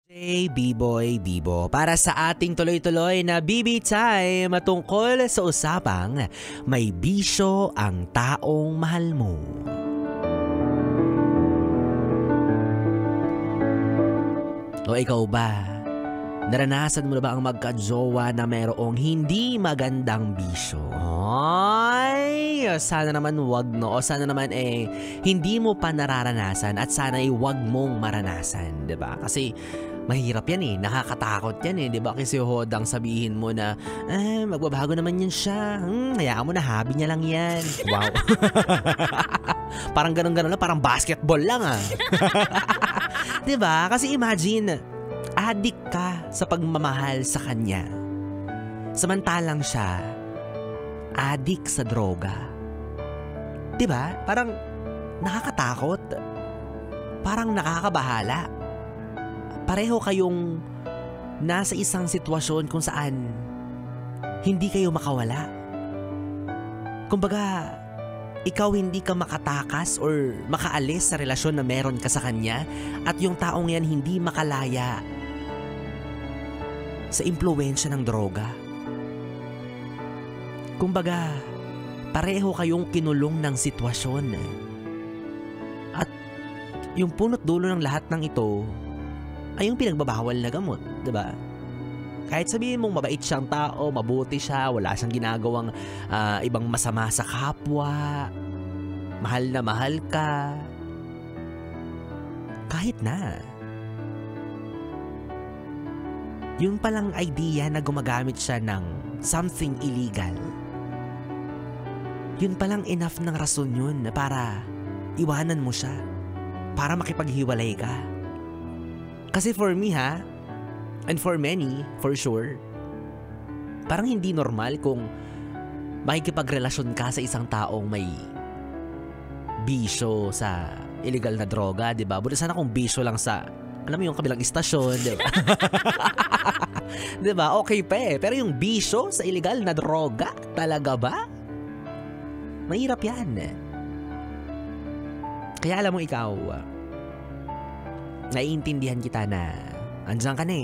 Hey, B-Boy, Bibo, para sa ating tuloy-tuloy na BB Time tungkol sa usapang may bisyo ang taong mahal mo. O ikaw ba? Naranasan mo na ba ang magka-jowa na mayroong hindi magandang bisyo? Ay, sana naman wag no. O sana naman hindi mo pa nararanasan at sana wag mong maranasan, 'di ba? Kasi mahirap yan nakakatakot yan 'di ba? Kasi hodang sabihin mo na, magbabago naman yan siya. Hayaan mo na, hobby niya lang yan. Wow. Parang ganun-ganun lang, parang basketball lang 'Di ba? Kasi imagine, addict ka sa pagmamahal sa kanya. Samantalang siya, addict sa droga. 'Di ba? Parang nakakatakot. Parang nakakabahala. Pareho kayong nasa isang sitwasyon kung saan hindi kayo makawala. Kumbaga, ikaw hindi ka makatakas or makaalis sa relasyon na meron ka sa kanya at yung taong yan hindi makalaya sa impluwensya ng droga. Kumbaga, pareho kayong kinulong ng sitwasyon. At yung punot dulo ng lahat ng ito ay yung pinagbabawal na gamot, 'di ba? Kahit sabihin mong mabait siyang tao, mabuti siya, wala siyang ginagawang ibang masama sa kapwa, mahal na mahal ka, kahit na. Yung palang idea na gumagamit siya ng something illegal, yun palang enough ng rason yun para iwanan mo siya, para makipaghiwalay ka. Kasi for me and for many, for sure, parang hindi normal kung makikipagrelasyon ka sa isang taong may bisyo sa illegal na droga, di ba? Buti sana kung bisyo lang sa, alam mo yung kabilang istasyon, di ba? Di ba? Okay pa Pero yung bisyo sa illegal na droga, talaga ba? Mahirap yan. Kaya alam mo ikaw, naiintindihan kita na andyan ka na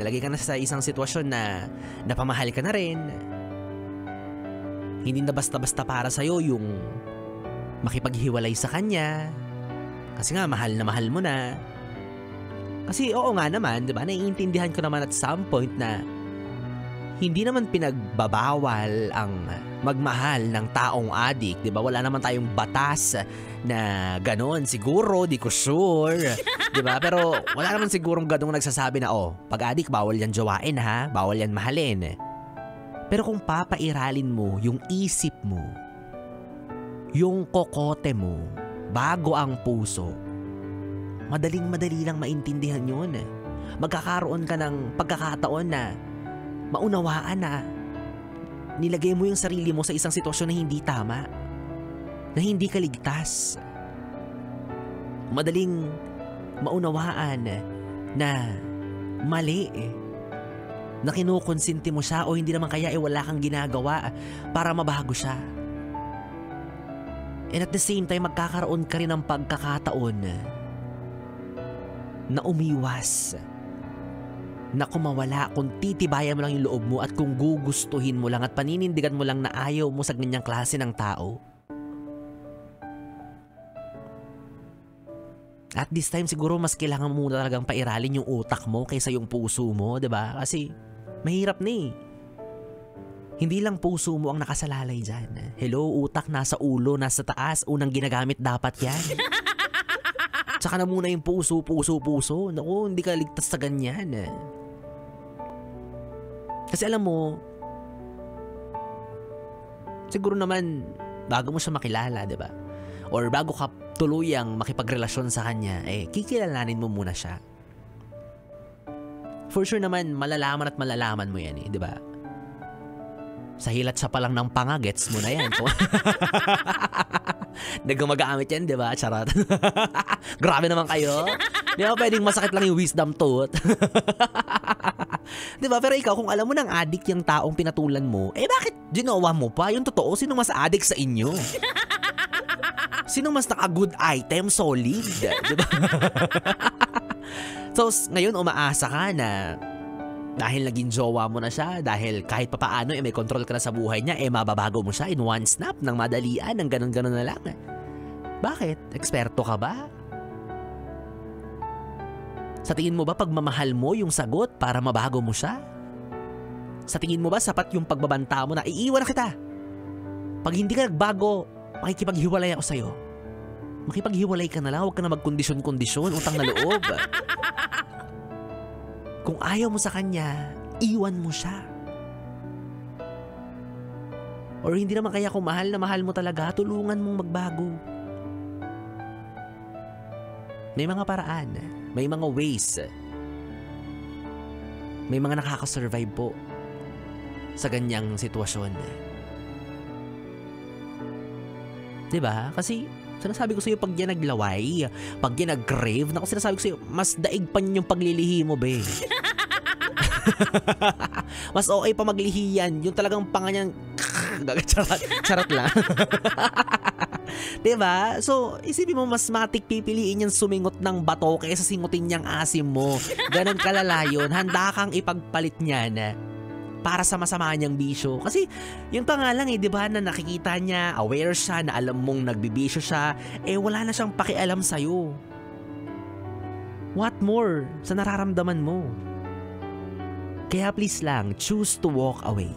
nalagay ka na sa isang sitwasyon na napamahal ka na rin. Hindi na basta-basta para sa'yo yung makipaghiwalay sa kanya. Kasi nga, mahal na mahal mo na. Kasi oo nga naman, di ba? Naiintindihan ko naman at some point na hindi naman pinagbabawal ang magmahal ng taong addict, di ba? Wala naman tayong batas na ganon. Siguro, di ko sure. Di ba? Pero wala naman sigurong ganong nagsasabi na, pag addict, bawal yan jowain bawal yan mahalin. Pero kung papairalin mo yung isip mo, yung kokote mo, bago ang puso, madaling-madali lang maintindihan yun. Magkakaroon ka ng pagkakataon na maunawaan na nilagay mo yung sarili mo sa isang sitwasyon na hindi tama, na hindi ka ligtas. Madaling maunawaan na mali na kinukonsinti mo siya o hindi naman kaya wala kang ginagawa para mabago siya. And at the same time, magkakaroon ka rin ng pagkakataon na umiwas, na kumawala kung titibayan mo lang yung loob mo at kung gugustuhin mo lang at paninindigan mo lang na ayaw mo sa ganyang klase ng tao. At this time siguro mas kailangan mo talagang pairalin yung utak mo kaysa yung puso mo, 'di ba? Kasi mahirap na Hindi lang puso mo ang nakasalalay dyan. Hello, utak nasa ulo, nasa taas, unang ginagamit dapat yan. Tsaka na muna yung puso. Naku, hindi ka ligtas sa ganyan. Kasi alam mo, siguro naman, bago mo siya makilala, diba? Or bago ka tuluyang makipagrelasyon sa kanya, kikilalanin mo muna siya. For sure naman, malalaman mo yan diba? Sa hilat siya pa lang ng panga, gets mo na yan. Nagmagamit yan, di ba? Charot. Grabe naman kayo. Di ba pwedeng masakit lang yung wisdom tooth? Di ba? Pero ikaw, kung alam mo ng addict yung taong pinatulan mo, bakit ginawa mo pa? Yung totoo, sino mas addict sa inyo? Sino mas naka-good item, solid? Di ba? So, ngayon umaasa ka na dahil naging jowa mo na siya, dahil kahit papaano may control ka na sa buhay niya, mababago mo siya in one snap, ng madalian, ng ganun-ganun na lang. Bakit? Eksperto ka ba? Sa tingin mo ba pagmamahal mo yung sagot para mabago mo siya? Sa tingin mo ba sapat yung pagbabanta mo na iiwan na kita? Pag hindi ka nagbago, makikipaghiwalay ako sa'yo. Makipaghiwalay ka na lang, huwag ka na magkondisyon-kondisyon, utang na loob. Kung ayaw mo sa kanya, iwan mo siya. Or hindi naman kaya kung mahal na mahal mo talaga, tulungan mong magbago. May mga paraan, may mga ways. May mga nakakasurvive po sa ganyang sitwasyon. Diba? Kasi sinasabi ko sa'yo, pag yan naglaway, pag yan nag-crave, naku, sinasabi ko sa'yo, mas daig pa yung paglilihi mo, be. Mas okay pa maglihi yan. Yung talagang panganyan, charot lang. Diba? So, isipin mo, mas matik pipiliin niyang sumingot ng bato kaysa singutin niyang asim mo. Ganon kalala yun. Handa kang ipagpalit niyan para sa masama niyang bisyo. Kasi yung pa nga lang di ba, na nakikita niya, aware siya, na alam mong nagbibisyo siya, wala na siyang pakialam sa'yo. What more sa nararamdaman mo? Kaya please lang, choose to walk away.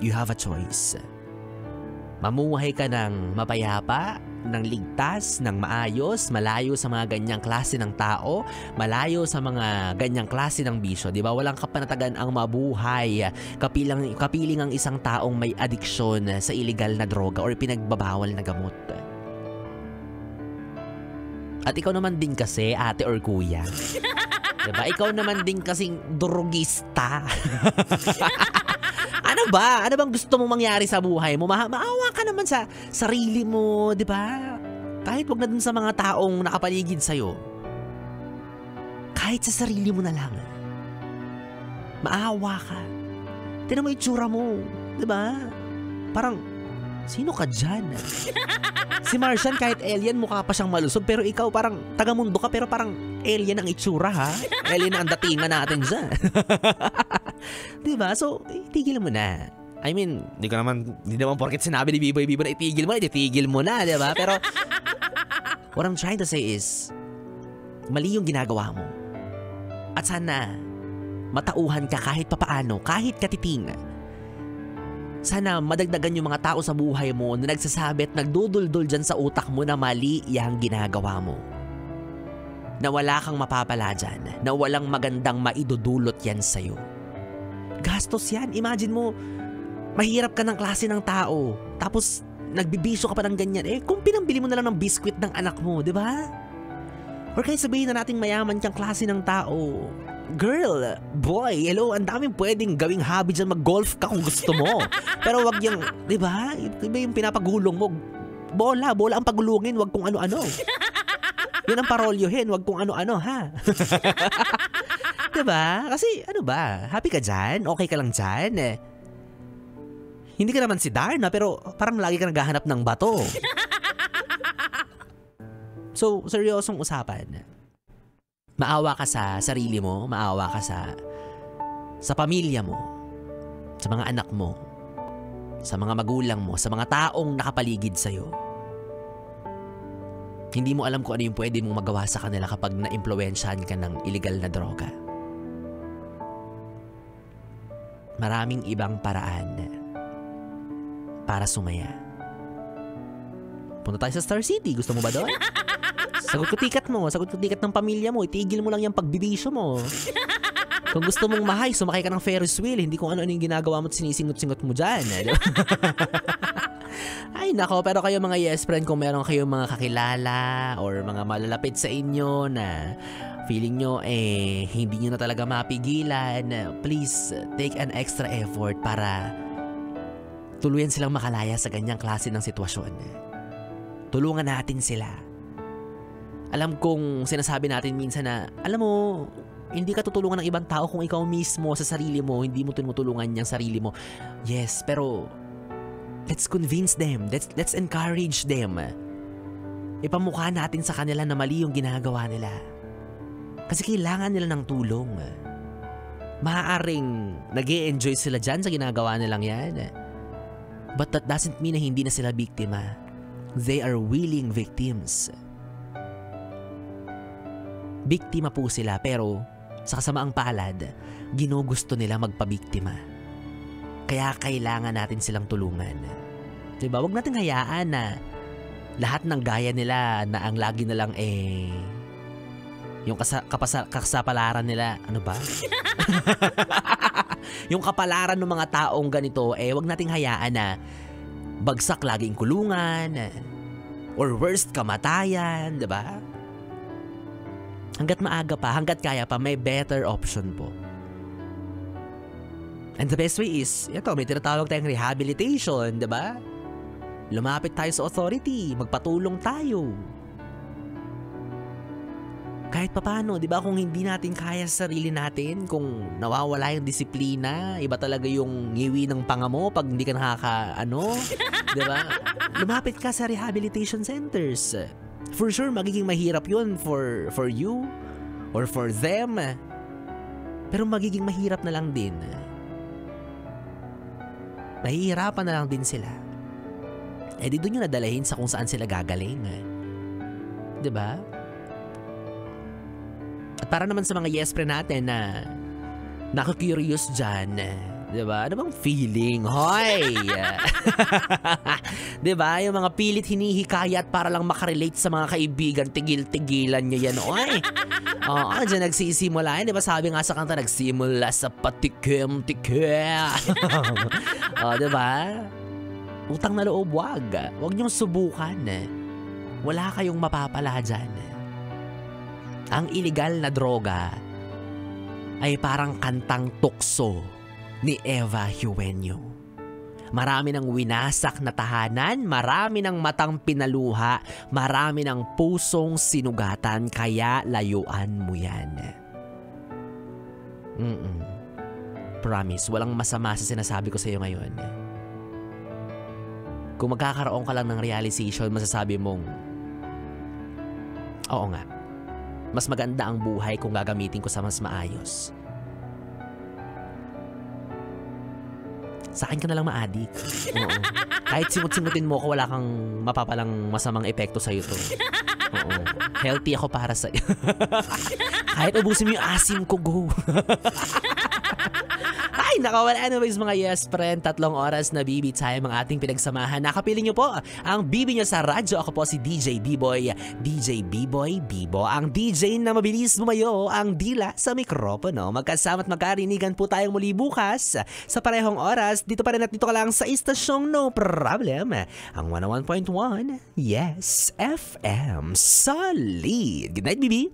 You have a choice. Mamuhay ka ng mapayapa, ng ligtas, ng maayos, malayo sa mga ganyang klase ng tao, malayo sa mga ganyang klase ng bisyo, di ba? Walang kapanatagan ang mabuhay, kapiling ang isang taong may adiksyon sa illegal na droga or pinagbabawal na gamot. At ikaw naman din kasi, ate or kuya, diba? Ikaw naman din kasing drogista. Ano ba? Ano bang gusto mong mangyari sa buhay mo? Maawa ka naman sa sarili mo, di ba? Kahit wag na dun sa mga taong nakapaligid sa'yo. Kahit sa sarili mo na lang. Maawa ka. Tignan mo yung itsura mo, di ba? Parang, sino ka dyan? Si Martian, kahit alien, mukha pa siyang malusog, pero ikaw parang taga-mundo ka, pero parang alien ang itsura, ha? Alien ang datingan natin dyan. Diba? So, itigil mo na. I mean, hindi naman porket sinabi ni Biboy na itigil mo na, diba? Pero, what I'm trying to say is, mali yung ginagawa mo. At sana, matauhan ka kahit papaano, kahit katiting. Sana madagdagan yung mga tao sa buhay mo na nagsasabi at nagduduldul dyan sa utak mo na mali yung ginagawa mo. Na wala kang mapapala dyan, na walang magandang maidudulot yan sa'yo. Gastos yan. Imagine mo, mahirap ka ng klase ng tao, tapos nagbibisyo ka pa ng ganyan. Kung pinambili mo na lang ng biskwit ng anak mo, di ba? Or kaya sabihin na nating mayaman kang klase ng tao. Girl, boy, hello, ang daming pwedeng gawing hobby dyan, mag-golf ka kung gusto mo. Pero wag yung, di ba? Iba yung pinapagulong mo. Bola ang pagulungin, wag kung ano-ano. Yun ang parolyohin, wag kung ano-ano, ha? Diba? Kasi ano ba? Happy ka dyan? Okay ka lang dyan? Hindi ka naman si Darna, pero parang lagi ka naghahanap ng bato. So, seryosong usapan. Maawa ka sa sarili mo, maawa ka sa pamilya mo, sa mga anak mo, sa mga magulang mo, sa mga taong nakapaligid sa'yo. Hindi mo alam kung ano yung pwede mong magawa sa kanila kapag na-impluwensyahan ka ng illegal na droga. Maraming ibang paraan para sumaya. Punta tayo sa Star City. Gusto mo ba doon? Sagot ko ticket mo. Sagot ko ticket ng pamilya mo. Itigil mo lang yung pagbibisyo mo. Kung gusto mong mahay, sumakay ka ng Ferris wheel. Hindi kung ano-ano yung ginagawa mo at sinisingot-singot mo dyan. Ay nako, pero kayo mga yes friend, kung meron kayong mga kakilala or mga malalapit sa inyo na feeling nyo hindi nyo na talaga mapigilan, please take an extra effort para tuluyan silang makalaya sa ganyang klase ng sitwasyon. Tulungan natin sila. Alam kong sinasabi natin minsan na, alam mo, hindi ka tutulungan ng ibang tao kung ikaw mismo sa sarili mo, hindi mo tinutulungan niyang sarili mo. Yes, pero let's convince them. Let's encourage them. Ipamukha natin sa kanila na mali yung ginagawa nila. Kasi kailangan nila ng tulong. Maaaring nag-e-enjoy sila dyan sa ginagawa nilang yan. But that doesn't mean na hindi na sila biktima. They are willing victims. Biktima po sila pero sa kasamaang palad, ginugusto nila magpabiktima. Kaya kailangan natin silang tulungan. Diba? Huwag natin hayaan na lahat ng gaya nila na ang lagi na lang yung kasapalaran nila, ano ba? Yung kapalaran ng mga taong ganito, wag nating hayaan na bagsak laging kulungan, or worst, kamatayan, diba? Hanggat maaga pa, hanggat kaya pa, may better option po. And the best way is, ito, may tinatawag tayong rehabilitation, diba? Lumapit tayo sa authority, magpatulong tayo. Kahit papano, di ba, kung hindi natin kaya sa sarili natin, kung nawawala yung disiplina, iba talaga yung ngiwi ng panga mo pag hindi ka di ba? Lumapit ka sa rehabilitation centers. For sure, magiging mahirap yun for you or for them. Pero magiging mahirap na lang din. Mahihirapan na lang din sila. Di doon yung nadalahin sa kung saan sila gagaling. Di ba? At para naman sa mga yes pre natin na nakakurious dyan, diba? Ano bang feeling? Hoy! Diba? Yung mga pilit hinihikayat para lang makarelate sa mga kaibigan, tigil-tigilan nyo yan. Oy! Oo, dyan nagsisimula. Diba sabi nga sa kanta, nagsimula sa patikim-tikim. Diba? Utang na loob, wag. Wag nyong subukan. Wala kayong mapapala dyan. Ang illegal na droga ay parang kantang tukso ni Eva Huenyo. Marami ng winasak na tahanan, marami ng matang pinaluha, marami ng pusong sinugatan, kaya layuan mo yan. Promise, walang masama sa sinasabi ko sa iyo ngayon. Kung magkakaroon ka lang ng realization, masasabi mong, oo nga, mas maganda ang buhay kung gagamitin ko sa mas maayos. Sa akin ka na lang ma-addict. Oo. Kahit simut-simutin mo ko, wala kang mapapalang masamang epekto sa'yo to. Oo. Healthy ako para sa'yo. Kahit ubusin mo yung asim ko, go. Ay, nakawala anyways mga yes friend, 3 oras na BB time ang ating pinagsamahan. Nakapili nyo po ang BB nyo sa radyo. Ako po si DJ B-Boy, DJ B-Boy Bibo, ang DJ na mabilis bumayo ang dila sa mikropono. Magkasama't magkarinigan po tayong muli bukas sa parehong oras. Dito pa rin at dito ka lang sa istasyong No Problem, ang 101.1 Yes FM Solid. Good night, BB.